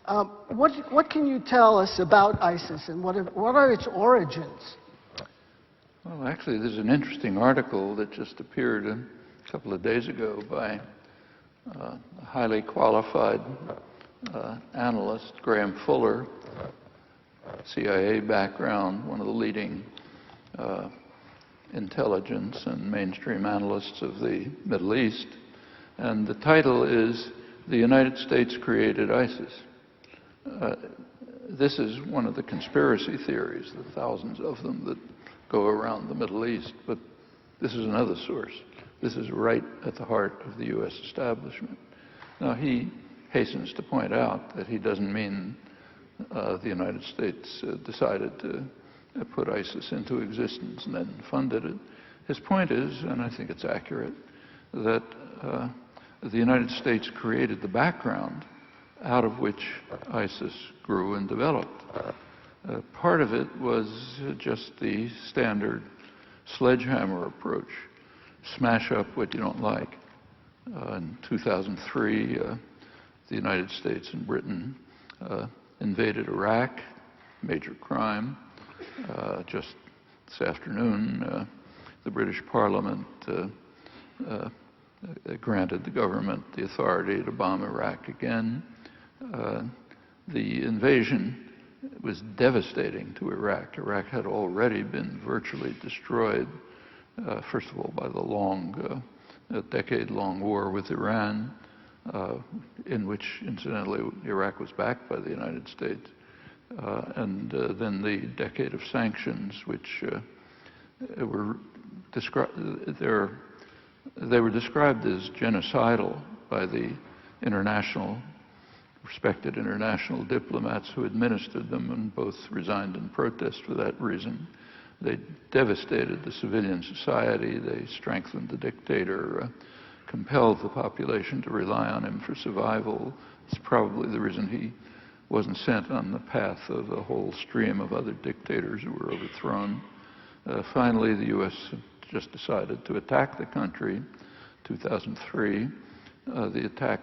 What can you tell us about ISIS, and what are its origins? Well, actually, there's an interesting article that just appeared a couple of days ago by a highly qualified analyst, Graham Fuller, CIA background, one of the leading intelligence and mainstream analysts of the Middle East. And the title is "The United States Created ISIS." This is one of the conspiracy theories, the thousands of them that go around the Middle East, but this is another source. This is right at the heart of the U.S. establishment. Now, he hastens to point out that he doesn't mean the United States decided to put ISIS into existence and then funded it. His point is, and I think it's accurate, that the United States created the background out of which ISIS grew and developed. Part of it was just the standard sledgehammer approach. Smash up what you don't like. In 2003, the United States and Britain invaded Iraq, major crime. Just this afternoon, the British Parliament granted the government the authority to bomb Iraq again. The invasion was devastating to Iraq. Iraq had already been virtually destroyed, first of all, by the long, decade-long war with Iran, in which, incidentally, Iraq was backed by the United States, and then the decade of sanctions, which were described as genocidal by the respected international diplomats who administered them, and both resigned in protest for that reason. They devastated the civilian society. They strengthened the dictator, compelled the population to rely on him for survival. It's probably the reason he wasn't sent on the path of a whole stream of other dictators who were overthrown. Finally, the U.S. just decided to attack the country. 2003, the attack.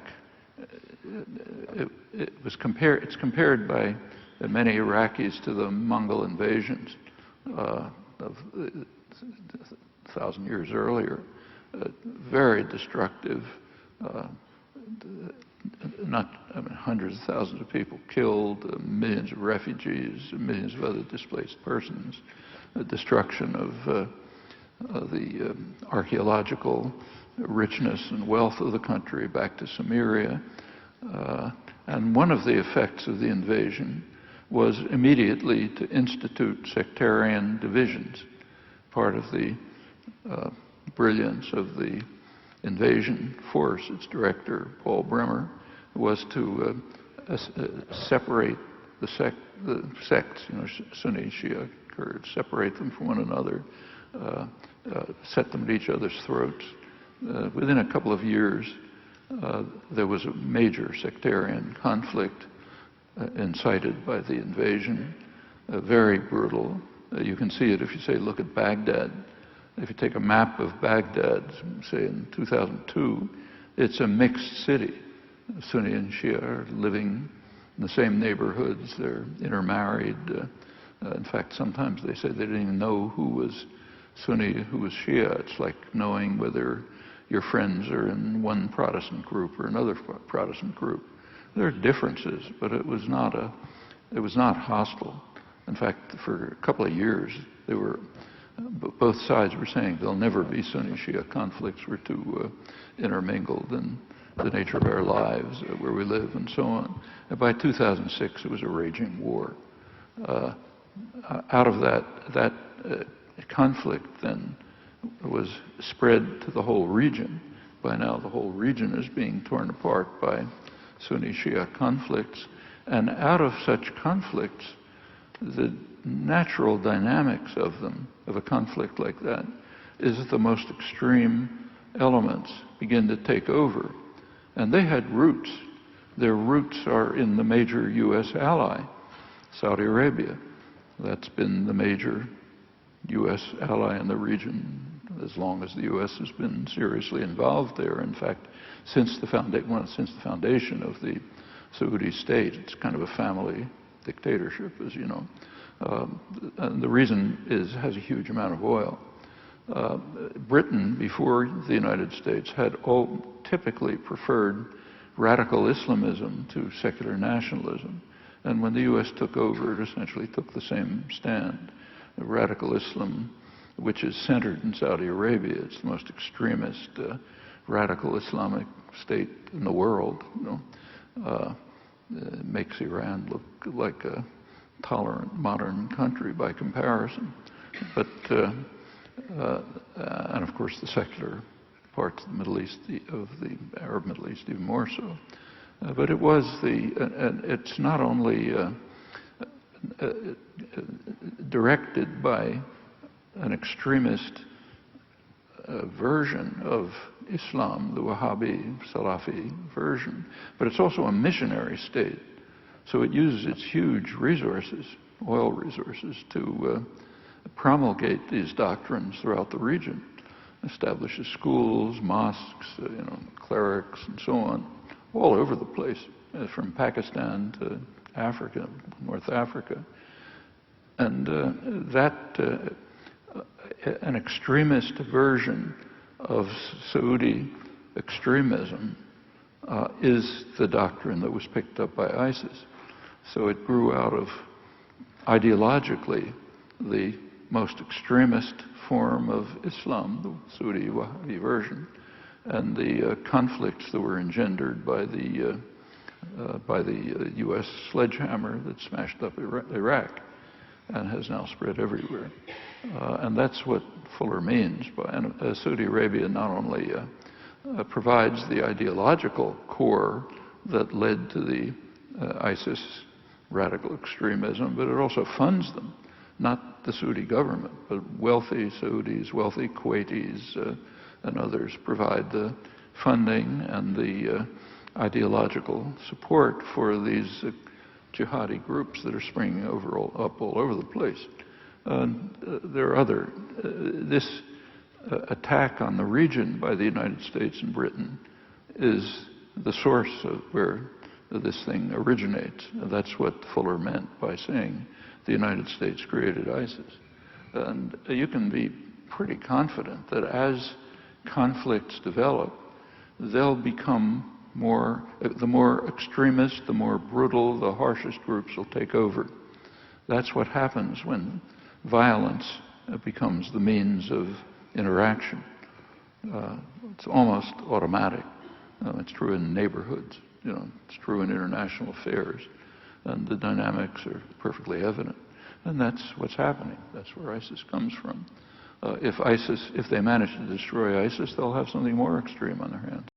It's compared by many Iraqis to the Mongol invasions of 1,000 years earlier. Very destructive. Hundreds of thousands of people killed, millions of refugees, millions of other displaced persons, destruction of the archaeological richness and wealth of the country back to Samaria. And one of the effects of the invasion was immediately to institute sectarian divisions. Part of the brilliance of the invasion force, its director, Paul Bremer, was to separate the sects, Sunni, Shia, Kurds, separate them from one another, set them at each other's throats. Within a couple of years, there was a major sectarian conflict incited by the invasion, very brutal. You can see it if you say, look at Baghdad. If you take a map of Baghdad, say in 2002, it's a mixed city. Sunni and Shia are living in the same neighborhoods. They're intermarried. In fact, sometimes they say they didn't even know who was Sunni, who was Shia. It's like knowing whether your friends are in one Protestant group or another Protestant group. There are differences, but it was not hostile. In fact, for a couple of years, both sides were saying there'll never be Sunni-Shia conflicts. We're too intermingled in the nature of our lives, where we live, and so on. And by 2006, it was a raging war. Out of that conflict then was spread to the whole region. By now, the whole region is being torn apart by Sunni-Shia conflicts. And out of such conflicts, the natural dynamics of a conflict like that, is that the most extreme elements begin to take over. And they had roots. Their roots are in the major U.S. ally, Saudi Arabia. That's been the major U.S. ally in the region as long as the U.S. has been seriously involved there. In fact, since the foundation of the Saudi state. It's kind of a family dictatorship, as you know. And the reason has a huge amount of oil. Britain, before the United States, had typically preferred radical Islamism to secular nationalism. And when the U.S. took over, it essentially took the same stand. The radical Islam, which is centered in Saudi Arabia, it's the most extremist radical Islamic state in the world. Makes Iran look like a tolerant modern country by comparison. But and of course the secular parts of the Middle East, of the Arab Middle East, even more so. But it was it's not only directed by an extremist version of Islam, the Wahhabi, Salafi version, but it's also a missionary state. So it uses its huge resources, oil resources, to promulgate these doctrines throughout the region. Establishes schools, mosques, clerics, and so on, all over the place, from Pakistan to Africa, North Africa. And an extremist version of Saudi extremism is the doctrine that was picked up by ISIS. So it grew out of, ideologically, the most extremist form of Islam, the Saudi Wahhabi version, and the conflicts that were engendered by the U.S. sledgehammer that smashed up Iraq and has now spread everywhere. And that's what Fuller means. And Saudi Arabia not only provides the ideological core that led to the ISIS radical extremism, but it also funds them. Not the Saudi government, but wealthy Saudis, wealthy Kuwaitis, and others provide the funding and the ideological support for these jihadi groups that are springing up all over the place. There are other. This attack on the region by the United States and Britain is the source of where this thing originates. That's what Fuller meant by saying the United States created ISIS. And you can be pretty confident that as conflicts develop, they'll become the more extremist, the more brutal, the harshest groups will take over. That's what happens when violence becomes the means of interaction. It's almost automatic. It's true in neighborhoods. It's true in international affairs. And the dynamics are perfectly evident. And that's what's happening. That's where ISIS comes from. If they manage to destroy ISIS, they'll have something more extreme on their hands.